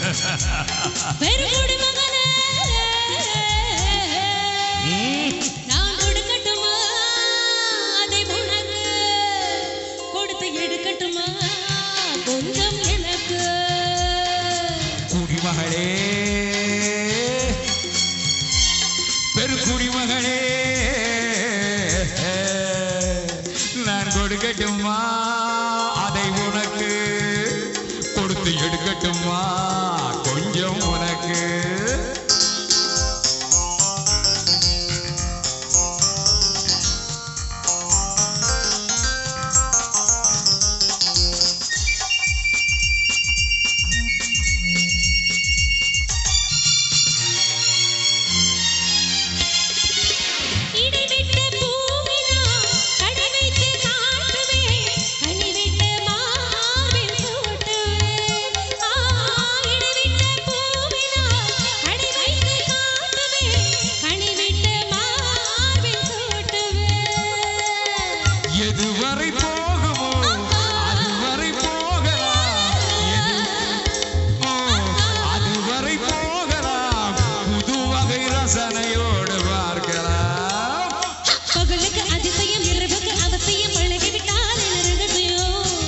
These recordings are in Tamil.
பெருங்குடி மகனே நான் கொடுக்கட்டுமா அதை உனக்கு கொடுத்து எடுக்கட்டுமா கொஞ்சம் எனக்கு குடிமகளே பெருங்குடிமகளே நான் கொடுக்கட்டுமா அதை உனக்கு கொடுத்து எடுக்கட்டுமா கொஞ்சம் உனக்கு எதுவரை போகுமோ அதுவரை போகலாம் அதுவரை போகலாம் புது வகை ரசனையோடு பார்க்கலாம் பகலுக்கு அதிசயம் இரவுக்கு அவசியம் பழகிவிட்டால்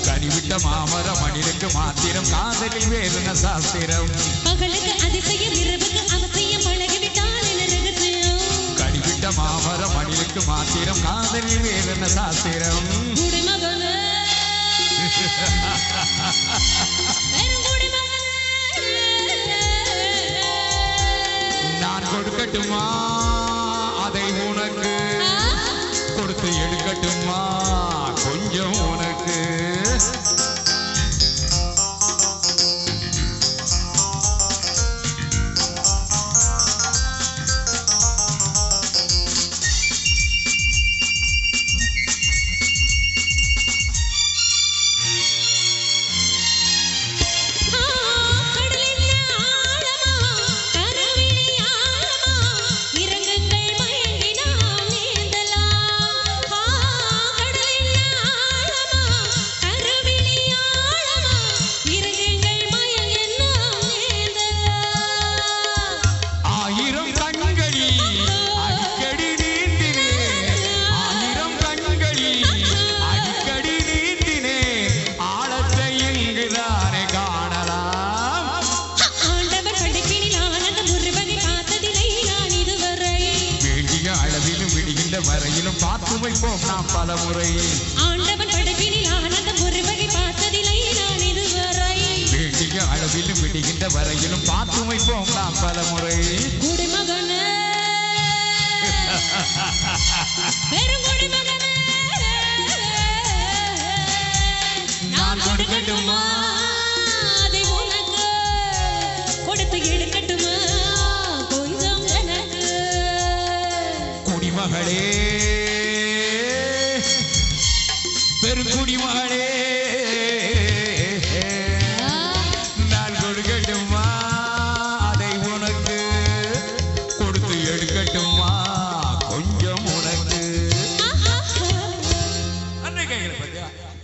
கனிவிட்ட மாமர மணிலுக்கு மாத்திரம் காதலில் வேறுன சாஸ்திரம் பகலுக்கு அதிசயம் இரவுக்கு அவசியம் பழகிவிட்டால் கனிவிட்ட மாமர மணிலுக்கு மாத்திரம் காதலில் வேறுன சாஸ்திரம் நான் கொடுக்கட்டுமா அதை உனக்கு கொடுத்து எடுக்கட்டுமா கொஞ்சம் உனக்கு வரையிலும் பார்த்து வைப்போம் நாம் பல முறை ஆண்டவன் படைப்பினில் ஆனந்தம் ஒரு வகை பார்த்ததில்லை நான் இதுவரை வேண்டிய அளவிலும் விடுகின்ற வரையிலும் பார்த்து வைப்போம் நாம் பல முறை குடிமகனே பெருங்குடிமகனே நான் கொடுக்கட்டுமா அதை உனக்கு கொடுத்து எடுக்கட்டுமா கொஞ்சம் எனக்கு குடிமகளே பெருங்குடிமகளே